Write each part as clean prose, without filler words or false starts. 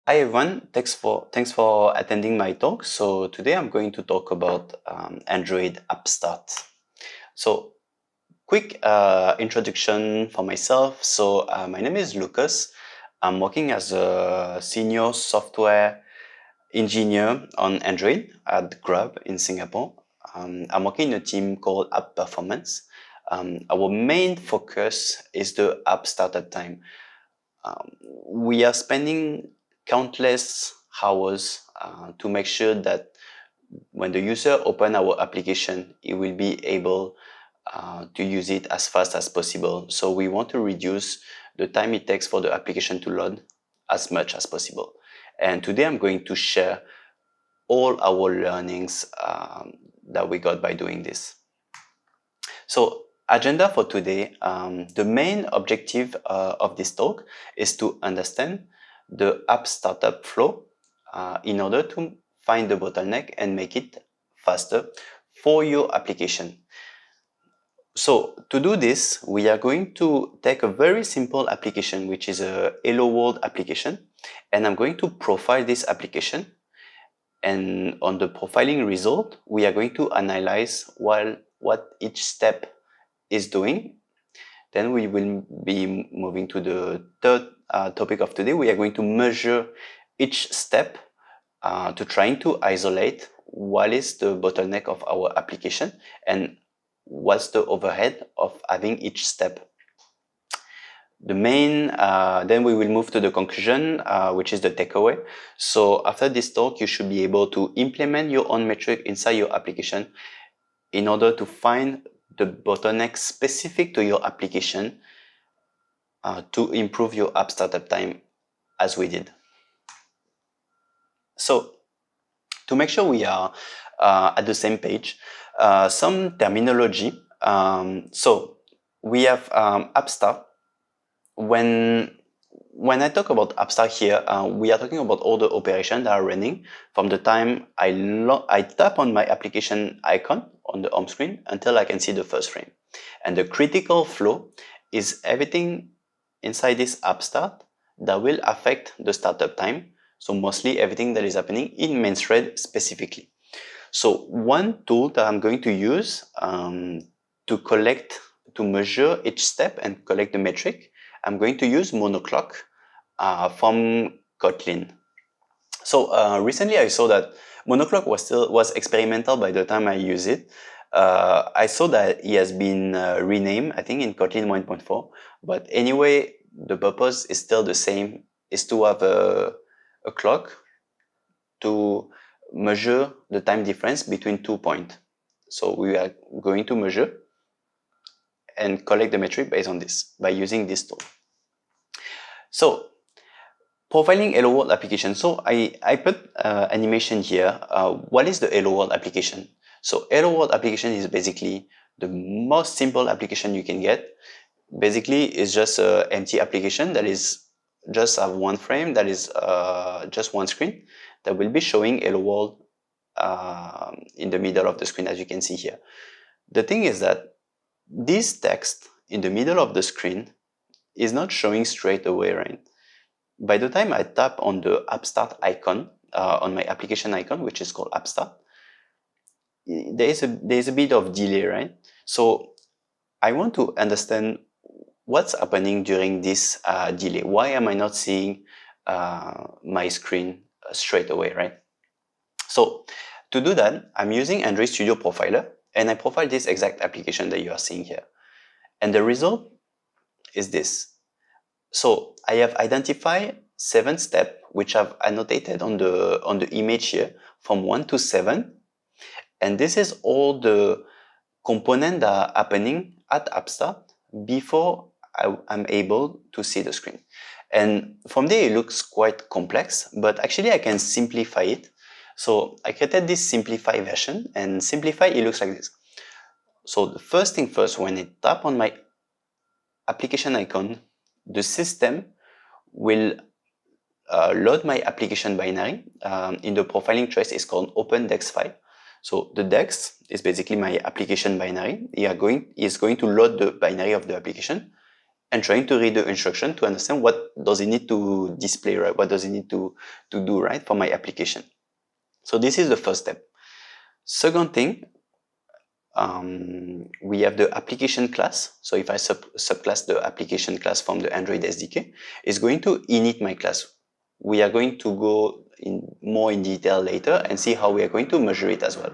Hi everyone, thanks for attending my talk. So today I'm going to talk about Android App Start. So quick introduction for myself. So my name is Lucas. I'm working as a senior software engineer on Android at Grab in Singapore. I'm working in a team called App Performance. Our main focus is the app startup time. We are spending countless hours to make sure that when the user open our application, it will be able to use it as fast as possible. So we want to reduce the time it takes for the application to load as much as possible. And today I'm going to share all our learnings that we got by doing this. So agenda for today, the main objective of this talk is to understand the app startup flow in order to find the bottleneck and make it faster for your application. So to do this, we are going to take a very simple application, which is a Hello World application, and I'm going to profile this application. And on the profiling result, we are going to analyze what each step is doing. Then we will be moving to the third topic of today. We are going to measure each step to trying to isolate what is the bottleneck of our application and what's the overhead of having each step. Then we will move to the conclusion, which is the takeaway. So after this talk, you should be able to implement your own metric inside your application in order to find the bottleneck specific to your application to improve your app startup time as we did. So to make sure we are at the same page, some terminology. So we have app start. When I talk app start here, we are talking about all the operations that are running from the time I tap on my application icon on the home screen until I can see the first frame. And the critical flow is everything inside this app start that will affect the startup time. So mostly everything that is happening in main thread specifically. So one tool that I'm going to use to measure each step and collect the metric, I'm going to use monoclock from Kotlin. So recently I saw that monoclock was experimental by the time I use it. I saw that it has been renamed, I think in Kotlin 1.4. But anyway, the purpose is still the same, is to have a clock to measure the time difference between 2 points. So we are going to measure and collect the metric based on this by using this tool. So profiling Hello World application. So I put animation here. What is the Hello World application? So Hello World application is basically the most simple application you can get. Basically, it's just an empty application that is just have one frame, that is just one screen that will be showing Hello World in the middle of the screen, as you can see here. The thing is that this text in the middle of the screen is not showing straight away, right? By the time I tap on the App Start icon, on my application icon, which is called App Start, there is a bit of delay, right? So I want to understand what's happening during this delay. Why am I not seeing my screen straight away, right? So to do that, I'm using Android Studio Profiler, and I profile this exact application that you are seeing here. And the result is this. So I have identified 7 steps, which I've annotated on the image here from 1 to 7. And this is all the components that are happening at App Start before I'm able to see the screen. And from there, it looks quite complex, but actually I can simplify it. So I created this simplified version, and simplify, it looks like this. So the first thing first, when I tap on my application icon, the system will load my application binary. In the profiling trace, it's called open.dex file. So the dex is basically my application binary. It is going to load the binary of the application. and trying to read the instruction to understand what does it need to display, right? What does it need to do, right, for my application. So this is the first step. Second thing, we have the application class. So if I subclass the application class from the Android SDK, it's going to init my class. We are going to go more in detail later and see how we are going to measure it as well.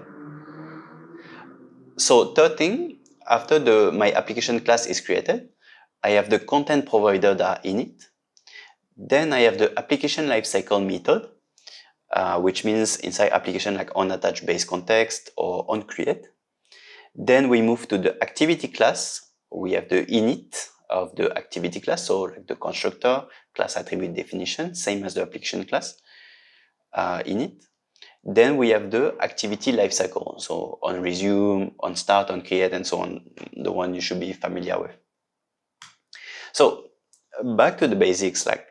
So third thing, after my application class is created, I have the content provider that are init. Then I have the application lifecycle method, which means inside application like onAttach base context or onCreate. Then we move to the activity class. We have the init of the activity class, so like the constructor, class attribute definition, same as the application class, init. Then we have the activity lifecycle, so on resume, on start, on create, and so on, the one you should be familiar with. So back to the basics, like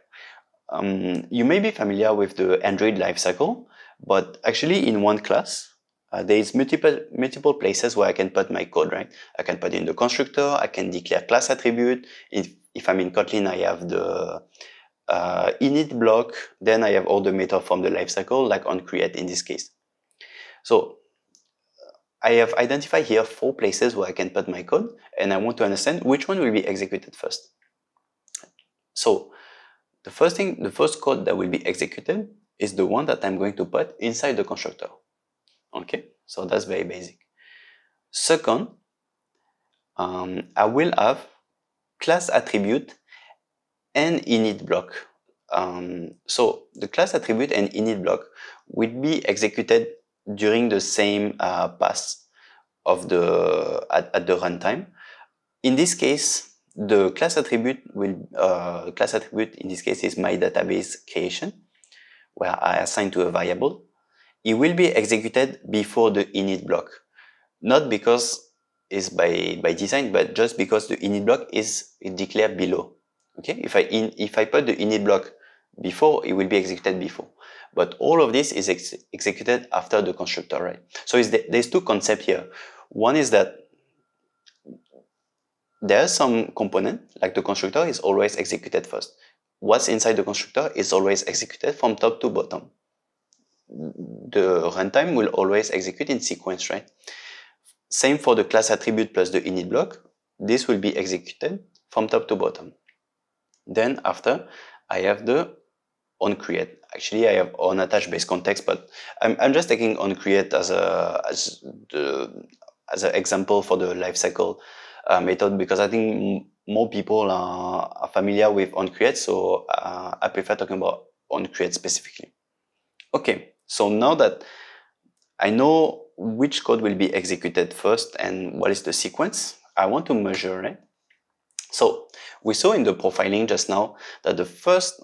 you may be familiar with the Android lifecycle, but actually in one class, there is multiple places where I can put my code, right? I can put in the constructor, I can declare class attribute. If I'm in Kotlin, I have the init block, then I have all the methods from the lifecycle, like onCreate in this case. So I have identified here 4 places where I can put my code, and I want to understand which one will be executed first. So the first code that will be executed is the one that I'm going to put inside the constructor. Okay, so that's very basic. Second, I will have class attribute and init block. So the class attribute and init block will be executed during the same pass of at the runtime. In this case, the class attribute in this case is my database creation, where I assign to a variable. It will be executed before the init block, not because it's by design, but just because the init block is declared below. Okay, if I put the init block before, it will be executed before. But all of this is executed after the constructor, right? So there's 2 concepts here. One is that there's some component, like the constructor, is always executed first. What's inside the constructor is always executed from top to bottom. The runtime will always execute in sequence, right? Same for the class attribute plus the init block. This will be executed from top to bottom. Then after, I have the onCreate. Actually, I have onAttach base context, but I'm just taking onCreate as an example for the lifecycle method, because I think more people are familiar with onCreate, so I prefer talking about onCreate specifically. Okay, so now that I know which code will be executed first and what is the sequence, I want to measure, right? So we saw in the profiling just now that the first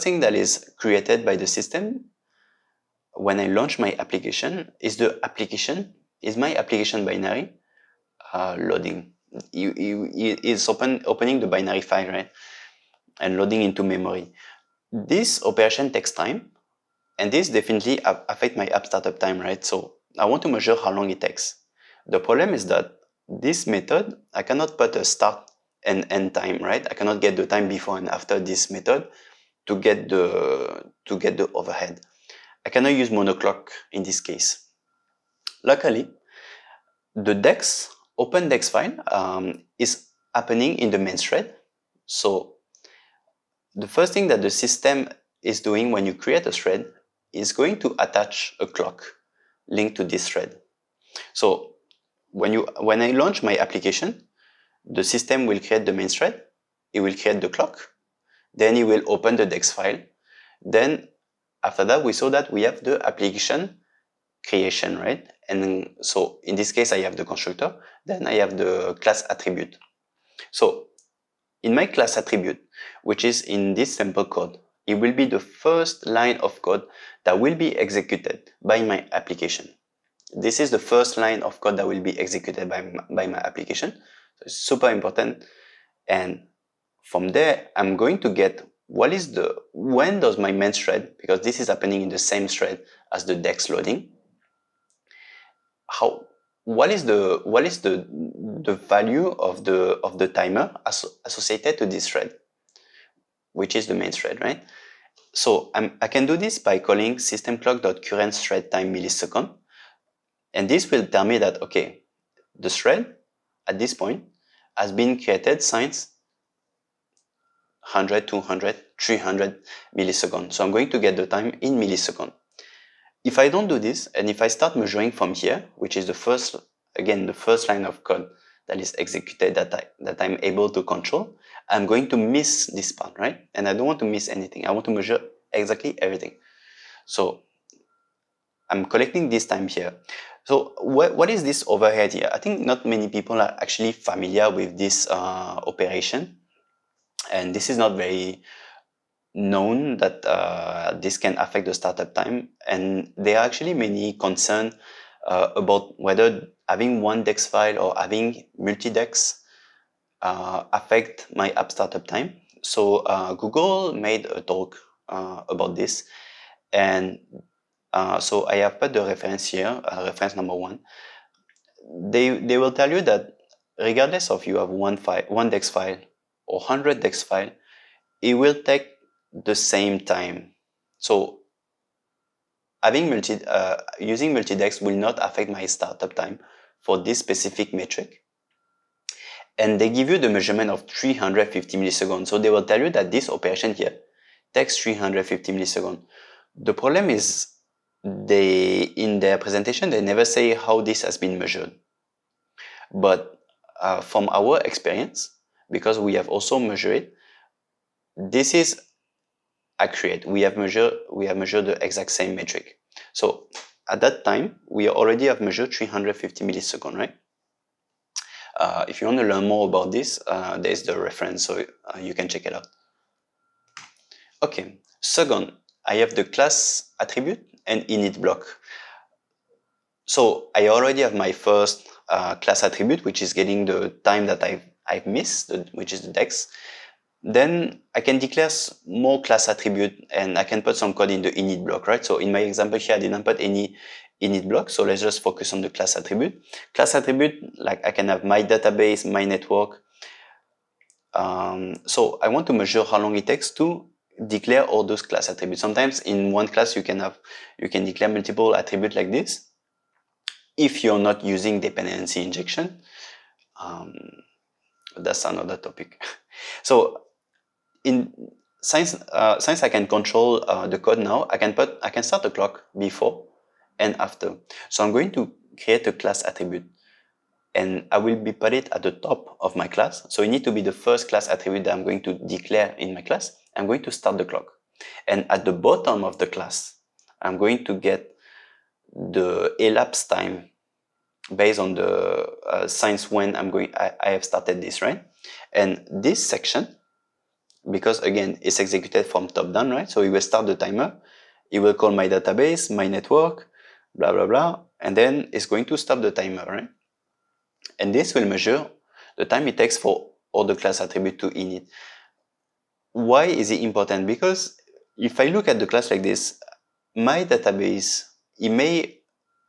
thing that is created by the system when I launch my application is my application binary loading. It's opening the binary file, right, and loading into memory. This operation takes time, and this definitely affects my app startup time, right? So I want to measure how long it takes. The problem is that this method, I cannot put a start and end time, right? I cannot get the time before and after this method to get the overhead. I cannot use monoclock in this case. Luckily, the open dex file is happening in the main thread. So the first thing that the system is doing when you create a thread is going to attach a clock linked to this thread. So when I launch my application, the system will create the main thread, it will create the clock, then it will open the dex file. Then after that, we saw that we have the application creation, right? And so in this case, I have the constructor, then I have the class attribute. So in my class attribute, which is in this sample code, it will be the first line of code that will be executed by my application. This is the first line of code that will be executed by my application. So it's super important. And from there, I'm going to get when does my main thread, because this is happening in the same thread as the dex loading, what is the value of the timer associated to this thread, which is the main thread, right? So I can do this by calling system_clock.current thread time millisecond, and this will tell me that, okay, the thread at this point has been created since 100, 200, 300 milliseconds. So I'm going to get the time in milliseconds. If I don't do this, and if I start measuring from here, which is the first line of code that is executed that I'm able to control, I'm going to miss this part, right? And I don't want to miss anything. I want to measure exactly everything. So I'm collecting this time here. So what is this overhead here? I think not many people are actually familiar with this operation. And this is not very known that this can affect the startup time. And there are actually many concerns about whether having one DEX file or having multi-DEX affect my app startup time. So Google made a talk about this. And so I have put the reference here, reference number 1. They will tell you that regardless of you have one DEX file or 100 DEX file, it will take the same time. So having using multi-DEX will not affect my startup time for this specific metric. And they give you the measurement of 350 milliseconds. So they will tell you that this operation here takes 350 milliseconds. The problem is in their presentation, they never say how this has been measured. But from our experience, because we have also measured it, this is accurate. We have measured the exact same metric. So at that time, we already have measured 350 milliseconds, right? If you want to learn more about this, there's the reference, so you can check it out. Okay, second, I have the class attribute and init block. So I already have my first class attribute, which is getting the time that I've missed, which is the DEX. Then I can declare more class attribute and I can put some code in the init block, right? So in my example here, I didn't put any init block. So let's just focus on the class attribute. Class attribute, like I can have my database, my network. So I want to measure how long it takes to declare all those class attributes. Sometimes in one class, you can declare multiple attributes like this. If you're not using dependency injection, that's another topic. So since I can control the code now, I can start the clock before and after. So I'm going to create a class attribute, and I will put it at the top of my class. So it needs to be the first class attribute that I'm going to declare in my class. I'm going to start the clock, and at the bottom of the class, I'm going to get the elapsed time based on the since when I have started this, right? And this section, because again, it's executed from top down, right? So it will start the timer, it will call my database, my network, blah, blah, blah, and then it's going to stop the timer, right? And this will measure the time it takes for all the class attribute to init. Why is it important? Because if I look at the class like this, my database, it may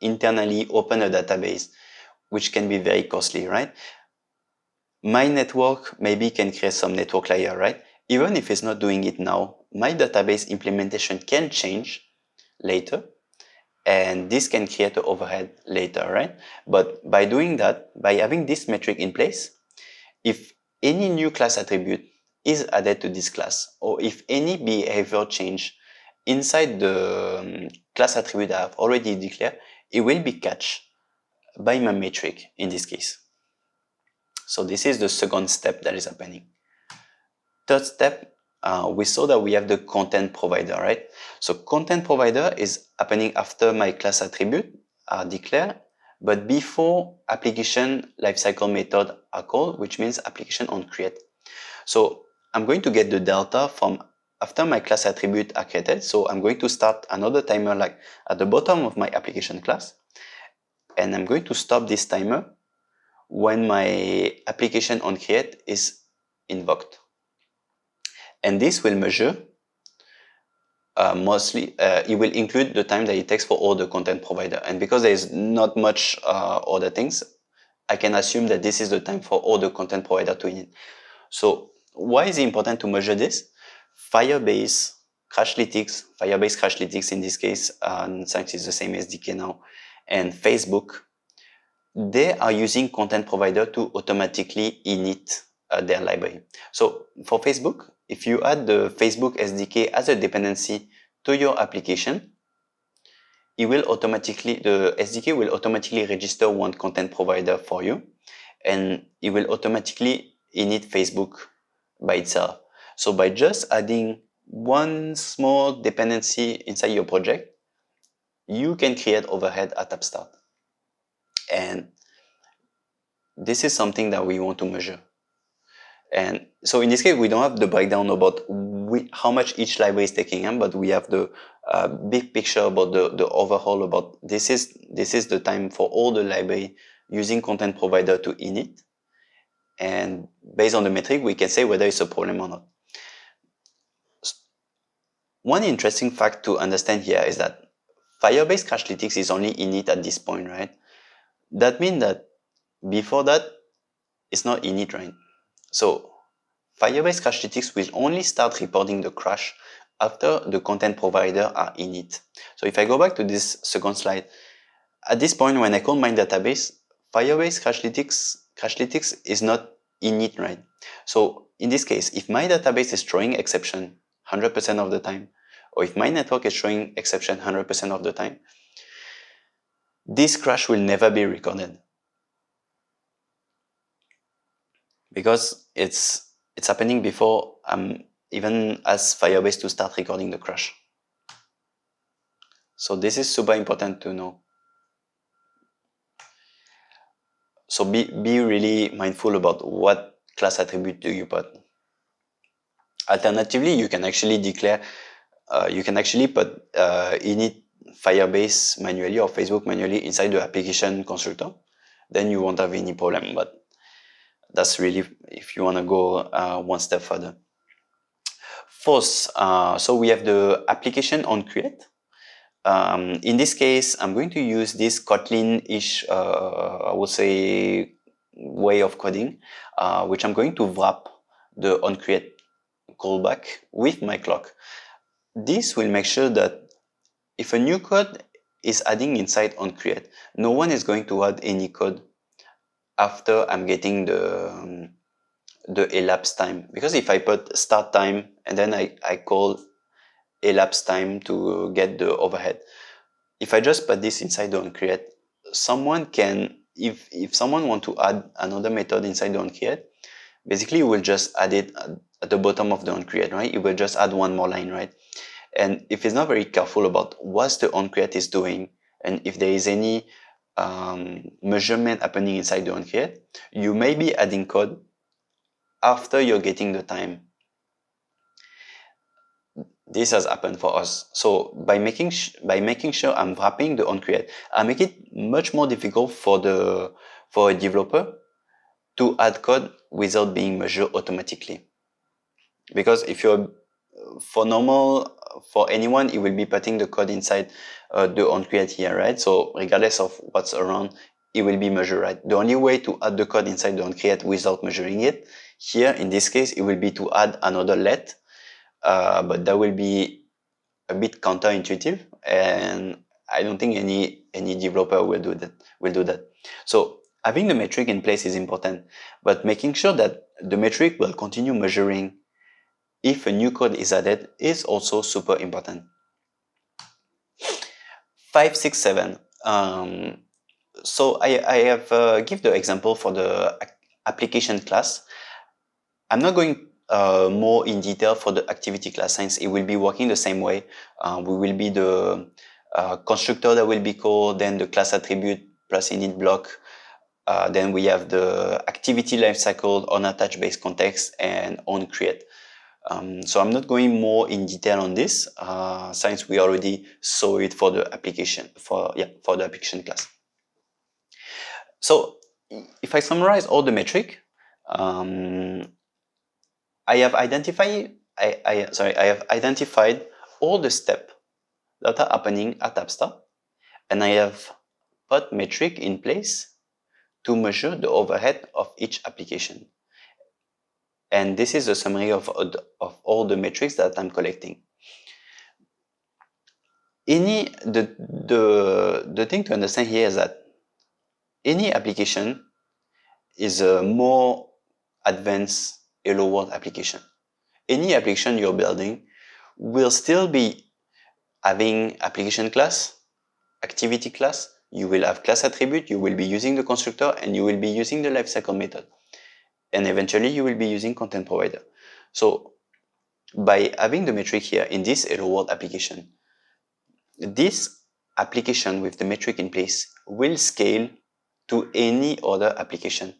internally open a database, which can be very costly, right? My network maybe can create some network layer, right? Even if it's not doing it now, my database implementation can change later, and this can create an overhead later, right? But by doing that, by having this metric in place, if any new class attribute is added to this class, or if any behavior change inside the class attribute that I've already declared, it will be catched by my metric in this case. So this is the second step that is happening. Third step, we saw that we have the content provider, right? So content provider is happening after my class attribute are declared, but before application lifecycle method are called, which means application OnCreate. So I'm going to get the delta from after my class attribute are created. So I'm going to start another timer like at the bottom of my application class, and I'm going to stop this timer when my application OnCreate is invoked. And this will measure mostly it will include the time that it takes for all the content provider. And because there is not much other things, I can assume that this is the time for all the content provider to init. So why is it important to measure this? Firebase Crashlytics in this case, since it's the same SDK now, and Facebook, they are using content provider to automatically init their library. So for Facebook, if you add the Facebook SDK as a dependency to your application, the SDK will automatically register one content provider for you, and it will automatically init Facebook by itself. So by just adding one small dependency inside your project, you can create overhead at Upstart. And this is something that we want to measure. And so in this case, we don't have the breakdown about how much each library is taking, but we have the big picture about the overall about this is the time for all the library using content provider to init. And based on the metric, we can say whether it's a problem or not. One interesting fact to understand here is that Firebase Crashlytics is only init at this point, right? That means that before that, it's not init, right? So Firebase Crashlytics will only start reporting the crash after the content provider are init. So if I go back to this second slide, at this point when I call my database, Firebase Crashlytics is not init, right? So in this case, if my database is throwing exception 100% of the time, or if my network is showing exception 100% of the time, this crash will never be recorded. Because it's happening before I'm even asked Firebase to start recording the crash. So this is super important to know. So be really mindful about what class attribute do you put. Alternatively, you can actually declare, you can actually put init Firebase manually or Facebook manually inside the application constructor. Then you won't have any problem, but that's really if you want to go one step further. Fourth, so we have the application OnCreate. In this case, I'm going to use this Kotlin-ish, I would say, way of coding, which I'm going to wrap the OnCreate callback with my clock. This will make sure that if a new code is adding inside OnCreate, no one is going to add any code after I'm getting the elapsed time. Because if I put start time and then I call elapsed time to get the overhead, if I just put this inside the OnCreate, someone can, if someone want to add another method inside the OnCreate, basically you will just add it at the bottom of the OnCreate, right? You will just add one more line, right? And if it's not very careful about what the OnCreate is doing, and if there is any measurement happening inside the OnCreate, you may be adding code after you're getting the time. This has happened for us. So by making sure I'm wrapping the OnCreate, I make it much more difficult for a developer to add code without being measured automatically. Because if you're for anyone, it will be putting the code inside the OnCreate here, right? So regardless of what's around, it will be measured, right? The only way to add the code inside the OnCreate without measuring it, here in this case, it will be to add another let, but that will be a bit counterintuitive, and I don't think any developer will do that. So having the metric in place is important, but making sure that the metric will continue measuring if a new code is added is also super important. 5, 6, 7. So I have give the example for the application class. I'm not going more in detail for the activity class, since it will be working the same way. We will be the constructor that will be called, then the class attribute plus init block. Then we have the activity lifecycle, unattached base context, and OnCreate. So I'm not going more in detail on this, since we already saw it for the application for the application class. So if I summarize all the metric, I have identified all the steps that are happening at app start, and I have put metric in place to measure the overhead of each application. And this is a summary of all the metrics that I'm collecting. The thing to understand here is that any application is a more advanced Hello World application. Any application you're building will still be having application class, activity class, you will have class attribute, you will be using the constructor, and you will be using the lifecycle method. And eventually you will be using content provider. So by having the metric here in this Hello World application, this application with the metric in place will scale to any other application,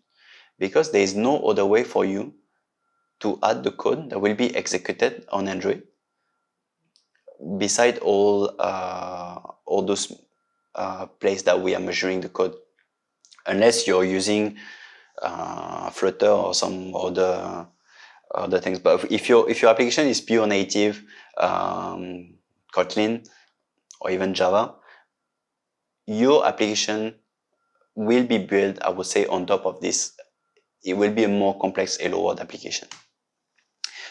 because there is no other way for you to add the code that will be executed on Android beside all those places that we are measuring the code, unless you're using Flutter or some other things. But if your application is pure native Kotlin or even Java, your application will be built, I would say, on top of this. It will be a more complex Hello World application.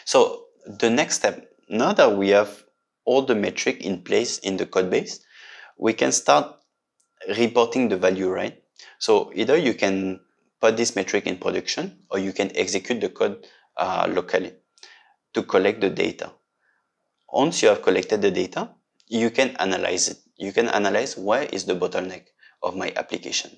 So the next step, now that we have all the metric in place in the code base, we can start reporting the value, right? So either you can put this metric in production, or you can execute the code locally to collect the data. Once you have collected the data, you can analyze it. You can analyze where is the bottleneck of my application.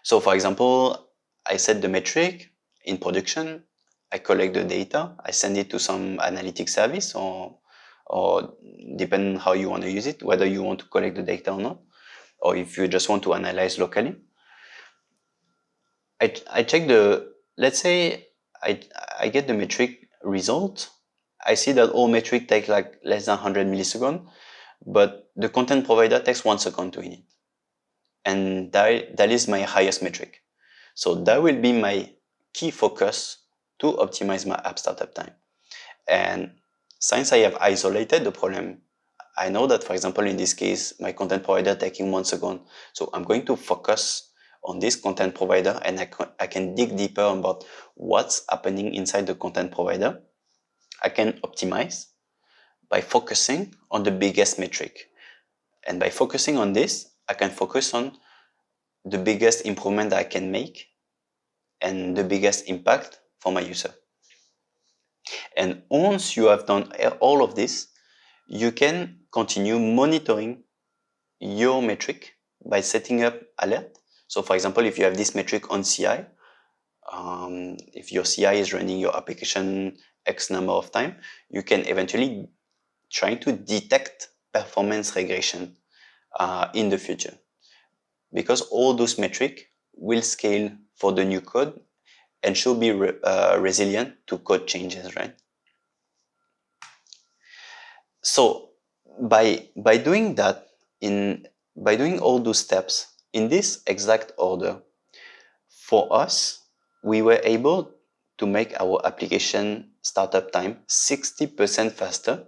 So for example, I set the metric in production, I collect the data, I send it to some analytics service, or depending on how you want to use it, whether you want to collect the data or not, or if you just want to analyze locally. I check let's say I get the metric result. I see that all metric take like less than 100 milliseconds, but the content provider takes 1 second to init. And that is my highest metric. So that will be my key focus to optimize my app startup time. And since I have isolated the problem, I know that, for example, in this case, my content provider taking 1 second. So I'm going to focus on this content provider, and I can dig deeper about what's happening inside the content provider. I can optimize by focusing on the biggest metric. And by focusing on this, I can focus on the biggest improvement that I can make and the biggest impact for my user. And once you have done all of this, you can continue monitoring your metric by setting up alert. So for example, if you have this metric on CI, if your CI is running your application X number of time, you can eventually try to detect performance regression in the future, because all those metrics will scale for the new code and should be resilient to code changes, right? So by doing that, by doing all those steps in this exact order, for us, we were able to make our application startup time 60% faster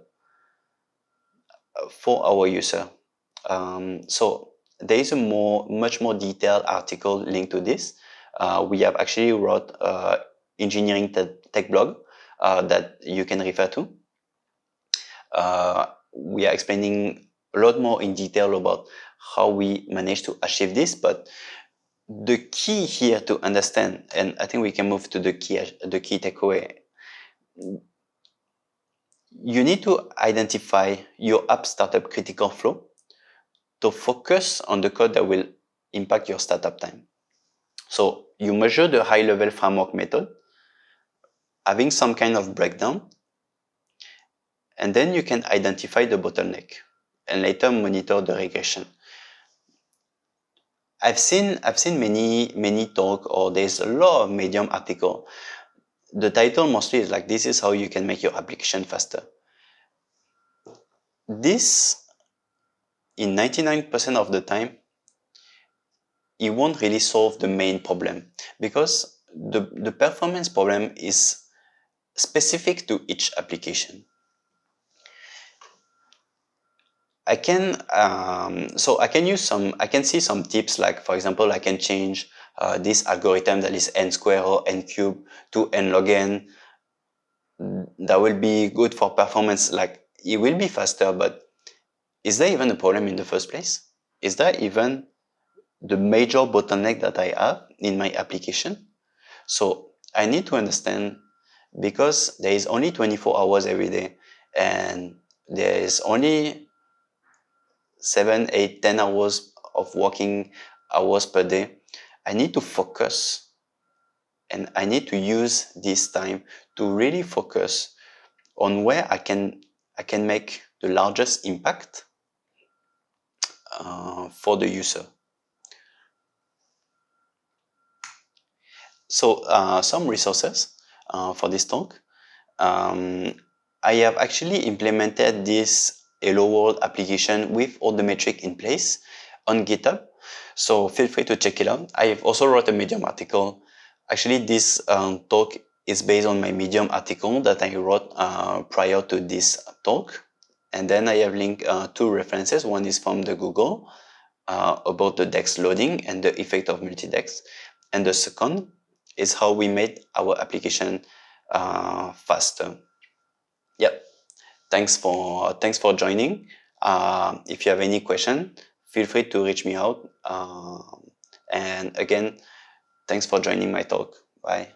for our user. So there is a much more detailed article linked to this. We have actually wrote engineering tech blog that you can refer to. We are explaining a lot more in detail about how we managed to achieve this, but the key here to understand, and I think we can move to the key takeaway. You need to identify your app startup critical flow to focus on the code that will impact your startup time. So you measure the high-level framework method, having some kind of breakdown, and then you can identify the bottleneck and later monitor the regression. I've seen many talk, or there's a lot of Medium article. The title mostly is like, this is how you can make your application faster. This, in 99% of the time, it won't really solve the main problem, because the performance problem is specific to each application. I can I can see some tips, like for example, I can change this algorithm that is n square or n cube to n log n. That will be good for performance, like it will be faster, but is there even a problem in the first place? Is that even the major bottleneck that I have in my application? So I need to understand, because there is only 24 hours every day, and there is only 7, 8, 10 hours of working hours per day. I need to focus, and I need to use this time to really focus on where I can make the largest impact for the user. So some resources for this talk. I have actually implemented this Hello World application with all the metric in place on GitHub. So feel free to check it out. I have also wrote a Medium article. Actually, this talk is based on my Medium article that I wrote prior to this talk. And then I have linked two references. One is from the Google about the DEX loading and the effect of multi-DEX. And the second is how we made our application faster. Yep. Thanks for joining. If you have any question, feel free to reach me out. And again, thanks for joining my talk. Bye.